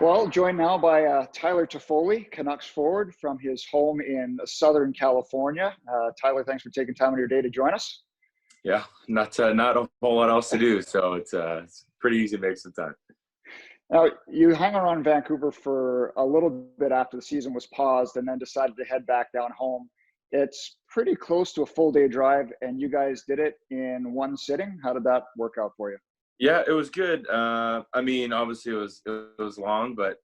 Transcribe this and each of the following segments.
Well, joined now by Tyler Toffoli, Canucks forward from his home in Southern California. Tyler, thanks for taking time out of your day to join us. Yeah, not a whole lot else to do, so it's pretty easy to make some time. Now, you hung around Vancouver for a little bit after the season was paused and then decided to head back down home. It's pretty close to a full day drive, and you guys did it in one sitting. How did that work out for you? Yeah, it was good. I mean, obviously it was long, but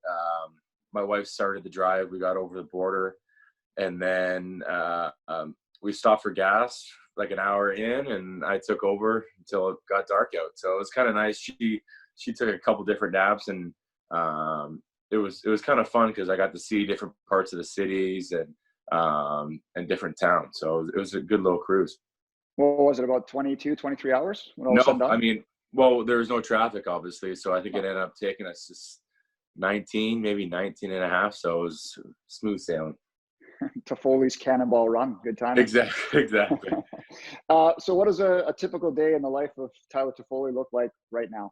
my wife started the drive. We got over the border, and then we stopped for gas like an hour in, and I took over until it got dark out. So it was kind of nice. She took a couple different naps, and it was kind of fun because I got to see different parts of the cities and different towns. So it was a good little cruise. What was it, about 22, 23 hours when all was said and No, I done? mean, well, there was no traffic, obviously, so I think it ended up taking us just 19, maybe 19 and a half, so it was smooth sailing. Toffoli's cannonball run. Good timing. Exactly. So what does a typical day in the life of Tyler Toffoli look like right now?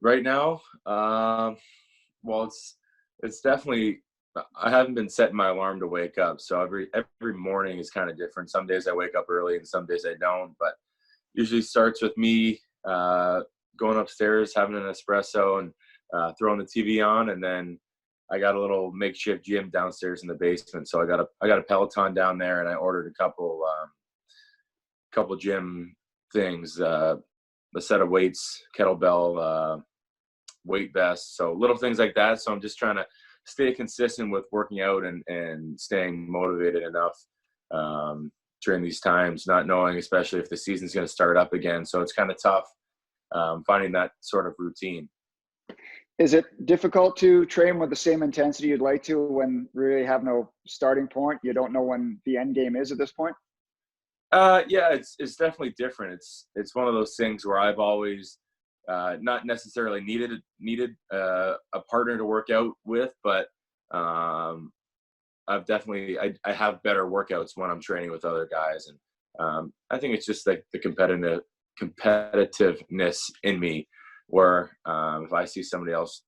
Right now, well, it's definitely. I haven't been setting my alarm to wake up, so every morning is kind of different. Some days I wake up early, and some days I don't. But usually starts with me going upstairs, having an espresso, and throwing the TV on, and then I got a little makeshift gym downstairs in the basement. So I got a Peloton down there, and I ordered a couple gym things, a set of weights, kettlebell, weight vests, so little things like that. So I'm just trying to stay consistent with working out and staying motivated enough during these times, not knowing especially if the season's going to start up again. So it's kind of tough finding that sort of routine. Is it difficult to train with the same intensity you'd like to when you really have no starting point? You don't know when the end game is at this point? Yeah, it's definitely different. It's one of those things where I've always not necessarily needed a partner to work out with, but I've definitely I have better workouts when I'm training with other guys, and I think it's just like the competitiveness in me, where if I see somebody else,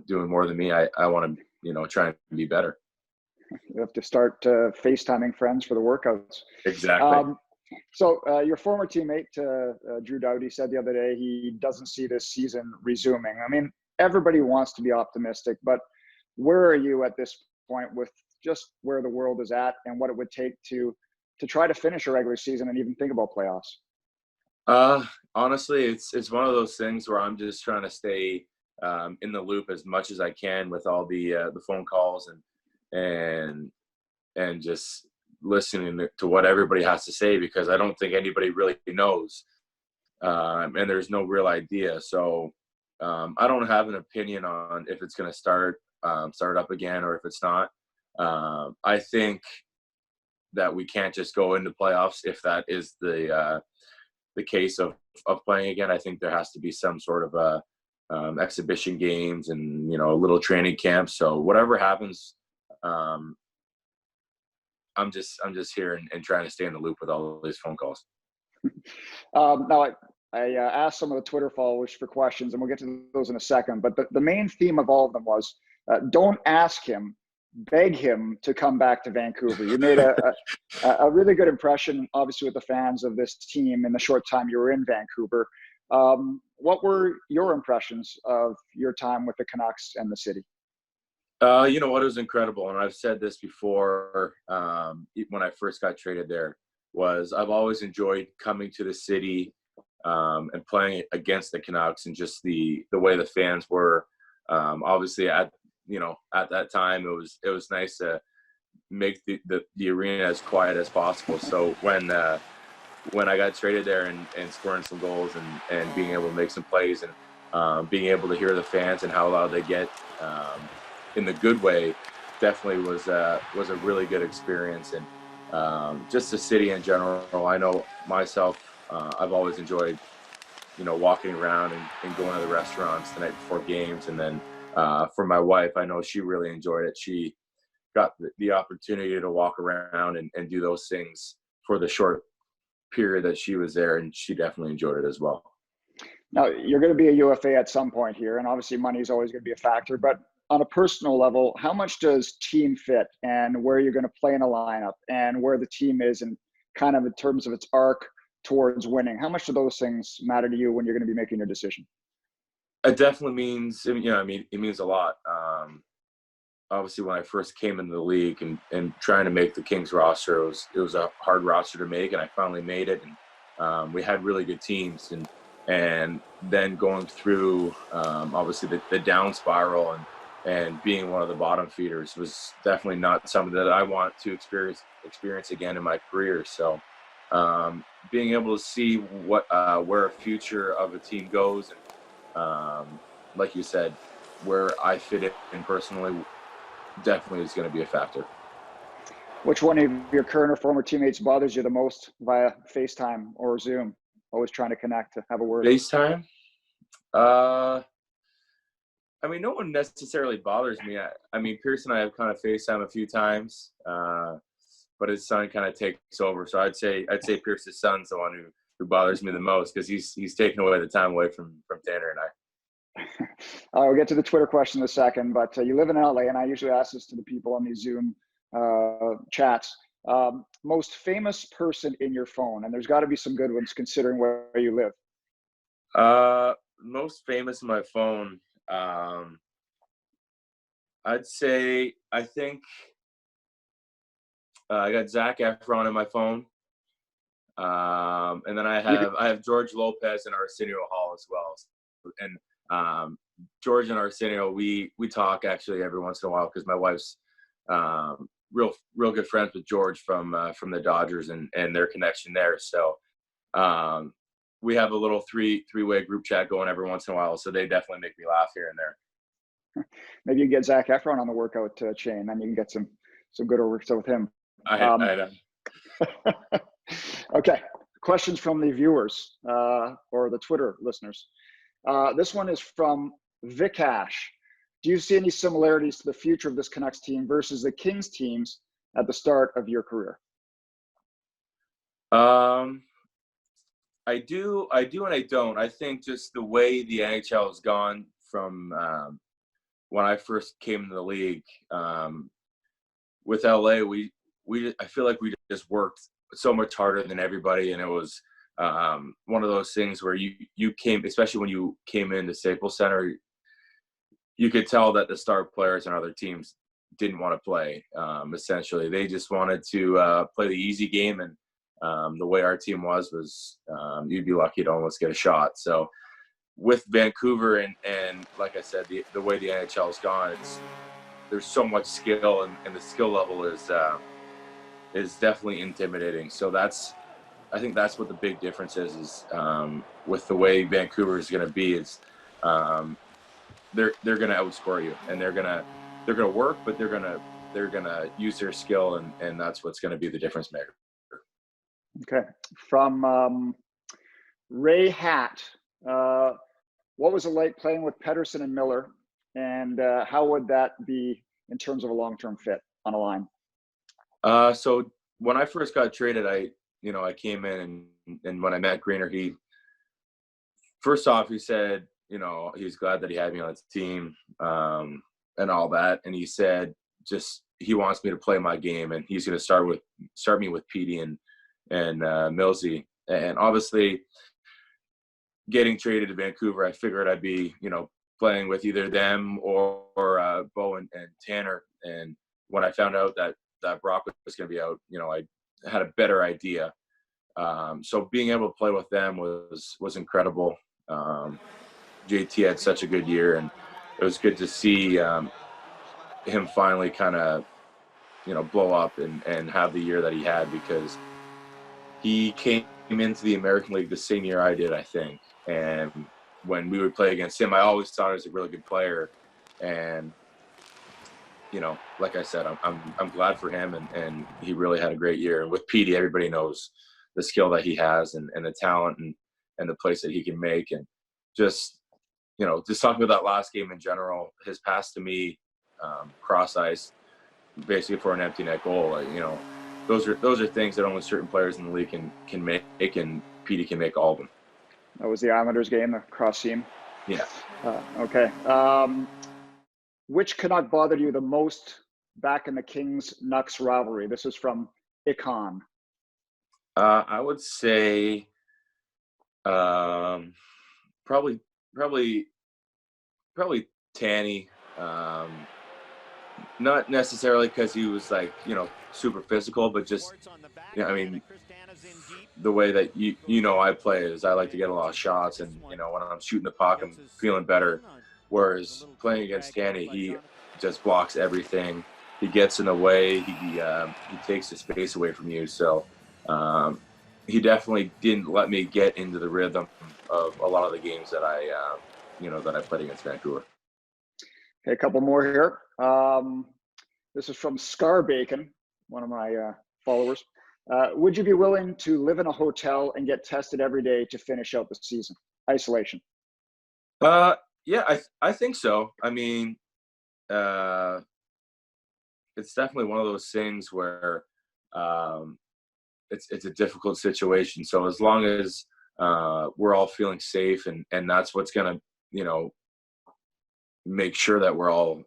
doing more than me, I want to, try and be better. You have to start FaceTiming friends for the workouts. Exactly. So your former teammate, Drew Doughty, said the other day he doesn't see this season resuming. I mean, everybody wants to be optimistic, but where are you at this point with just where the world is at and what it would take to try to finish a regular season and even think about playoffs? Honestly, it's one of those things where I'm just trying to stay in the loop as much as I can with all the phone calls and just listening to what everybody has to say, because I don't think anybody really knows, and there's no real idea. So I don't have an opinion on if it's going to start up again or if it's not. I think that we can't just go into playoffs if that is the case of playing again. I think there has to be some sort of exhibition games and a little training camp. So whatever happens, I'm just here and trying to stay in the loop with all of these phone calls. Now, I asked some of the Twitter followers for questions, and we'll get to those in a second. But the main theme of all of them was don't ask him, beg him to come back to Vancouver. You made a really good impression, obviously, with the fans of this team in the short time you were in Vancouver. What were your impressions of your time with the Canucks and the city? You know what? It was incredible. And I've said this before when I first got traded there, was I've always enjoyed coming to the city and playing against the Canucks, and just the way the fans were. Obviously, at that time, it was nice to make the arena as quiet as possible. So when I got traded there and scoring some goals and being able to make some plays and being able to hear the fans and how loud they get, in the good way, definitely was a really good experience. And just the city in general, I know myself, I've always enjoyed, walking around and going to the restaurants the night before games. And then for my wife, I know she really enjoyed it. She got the opportunity to walk around and do those things for the short period that she was there, and she definitely enjoyed it as well. Now, you're going to be a UFA at some point here, and obviously money is always going to be a factor, but on a personal level, how much does team fit and where you're going to play in a lineup and where the team is and kind of in terms of its arc towards winning? How much do those things matter to you when you're going to be making your decision? It definitely means, it means a lot. Obviously, when I first came into the league and trying to make the Kings roster, it was a hard roster to make, and I finally made it. And we had really good teams, and then going through obviously the down spiral and being one of the bottom feeders was definitely not something that I want to experience again in my career. So being able to see where a future of a team goes, and like you said, where I fit in personally, definitely is going to be a factor. Which one of your current or former teammates bothers you the most via FaceTime or Zoom? Always trying to connect to have a word. FaceTime? No one necessarily bothers me. Pierce and I have kind of FaceTime a few times, but his son kind of takes over. So I'd say Pierce's son's the one who bothers me the most, because he's taking away the time away from Tanner and I. We'll get to the Twitter question in a second, but you live in LA, and I usually ask this to the people on these Zoom chats. Most famous person in your phone, and there's got to be some good ones considering where you live. Most famous in my phone, I'd say, I think I got Zac Efron in my phone, and then I have George Lopez and Arsenio Hall as well, and George and Arsenio, we talk actually every once in a while, because my wife's real good friends with George from the Dodgers and their connection there. So we have a little three-way group chat going every once in a while. So they definitely make me laugh here and there. Maybe you can get Zac Efron on the workout chain, then you can get some good works with him. I know. Okay, questions from the viewers or the Twitter listeners. This one is from Vikash. Do you see any similarities to the future of this Canucks team versus the Kings teams at the start of your career? I do and I don't. I think just the way the NHL has gone from when I first came into the league, with LA, I feel like we just worked so much harder than everybody, and it was one of those things where you came, especially when you came into Staples Center, you could tell that the star players and other teams didn't want to play. Essentially, they just wanted to play the easy game, and the way our team was you'd be lucky to almost get a shot. So with Vancouver and like I said, the way the NHL has gone, there's so much skill, and the skill level is definitely intimidating. So I think that's what the big difference is with the way Vancouver is going to be. It's they're going to outscore you, and they're going to work, but they're going to use their skill, and that's what's going to be the difference maker. Okay, from Ray Hatt, what was it like playing with Pettersson and Miller, and how would that be in terms of a long-term fit on a line? So when I first got traded, I came in, and when I met Greener, first off, he said, he's glad that he had me on his team, and all that. And he said, he wants me to play my game, and he's going to start me with Petey and Millsy. And obviously getting traded to Vancouver, I figured I'd be, playing with either them or Bo and Tanner. And when I found out that Brock was going to be out, I had a better idea. So being able to play with them was incredible. JT had such a good year, and it was good to see him finally kind of, blow up and have the year that he had, because he came into the American League the same year I did, I think. And when we would play against him, I always thought he was a really good player. And, like I said, I'm glad for him, and he really had a great year. And with Petey, everybody knows the skill that he has and the talent and the plays that he can make. And just talking about that last game in general, his pass to me, cross ice, basically for an empty net goal, those are things that only certain players in the league can make, and Petey can make all of them. That was the Islanders game, the cross seam. Yeah. Okay. which Canuck bothered you the most back in the Kings-Nucks rivalry? This is from Icon. I would say probably Tanny. Not necessarily because he was like, super physical, but just, I mean, the way that I play is I like to get a lot of shots, and when I'm shooting the puck, I'm feeling better. Whereas playing against Tanny, he just blocks everything. He gets in the way. He takes the space away from you. So he definitely didn't let me get into the rhythm of a lot of the games that I played against Vancouver. Okay, a couple more here. This is from Scar Bacon, one of my followers. Would you be willing to live in a hotel and get tested every day to finish out the season? Isolation. Yeah, I think so. I mean, it's definitely one of those things where it's a difficult situation. So as long as we're all feeling safe, and that's what's gonna make sure that we're all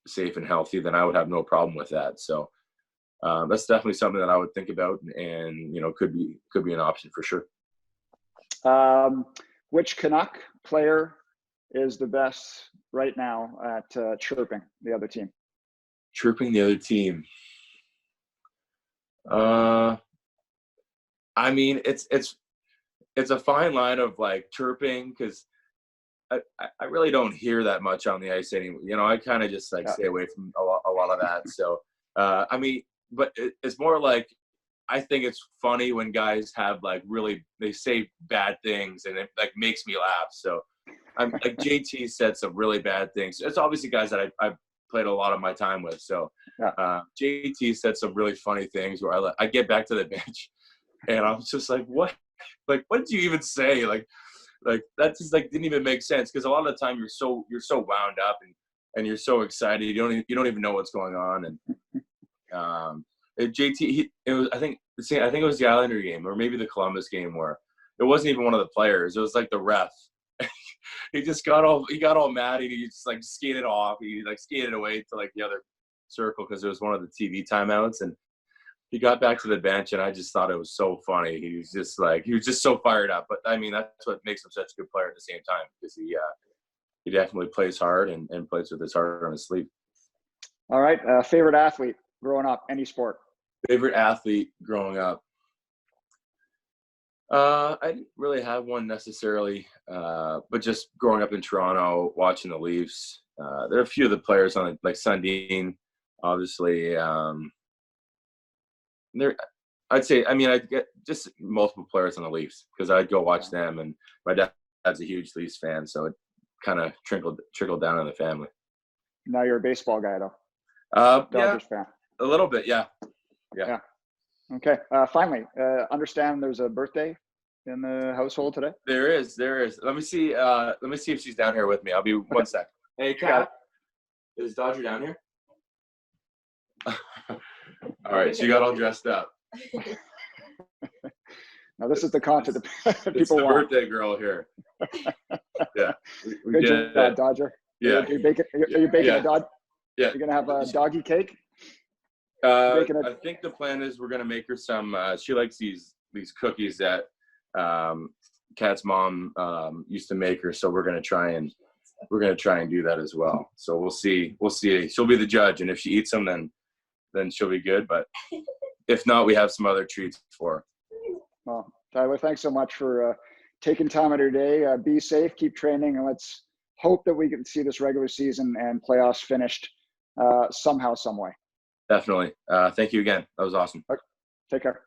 safe and healthy, then I would have no problem with that. So that's definitely something that I would think about, and could be an option for sure. Which Canuck player is the best right now at chirping the other team? Chirping the other team. I mean, it's a fine line of like chirping, because I really don't hear that much on the ice anymore. I kind of just stay away from a lot of that. So, I mean, but it's more like, I think it's funny when guys have they say bad things, and it makes me laugh. So I'm like, JT said some really bad things. It's obviously guys that I've played a lot of my time with. So JT said some really funny things where I get back to the bench and I'm just like, what? Like, what did you even say? Like that just didn't even make sense, because a lot of the time you're so wound up and you're so excited, you don't even know what's going on. And JT, I think it was the Islander game, or maybe the Columbus game, where it wasn't even one of the players, it was the ref. He got all mad, and he just skated off. He skated away to the other circle, because it was one of the TV timeouts, and he got back to the bench, and I just thought it was so funny. He was just so fired up. But I mean, that's what makes him such a good player at the same time, because he definitely plays hard and plays with his heart on his sleeve. All right. Favorite athlete growing up, any sport? Favorite athlete growing up. I didn't really have one necessarily, but just growing up in Toronto, watching the Leafs. There are a few of the players on like Sundin, obviously. I'd say, I mean, I'd get just multiple players on the Leafs, because I'd go watch them, and my dad's a huge Leafs fan, so it kind of trickled down in the family. Now you're a baseball guy, though. Dodgers fan. A little bit, yeah. Okay. Finally, understand there's a birthday in the household today? There is. Let me see if she's down here with me. I'll be 1 sec. Hey, Kat, is Dodger down here? All right, she got all dressed up. Now this is the content that people it's the want. Birthday girl here. Yeah. We Good job, Dodger. Yeah. Are you baking a dog? Yeah. You're gonna have a doggy cake? I think the plan is we're gonna make her some. She likes these cookies that Kat's mom used to make her. So we're gonna try and do that as well. So we'll see. She'll be the judge, and if she eats them, then she'll be good. But if not, we have some other treats for her. Well, Tyler, thanks so much for taking time out of your day. Be safe, keep training, and let's hope that we can see this regular season and playoffs finished somehow, some way. Definitely. Thank you again. That was awesome. Okay. Take care.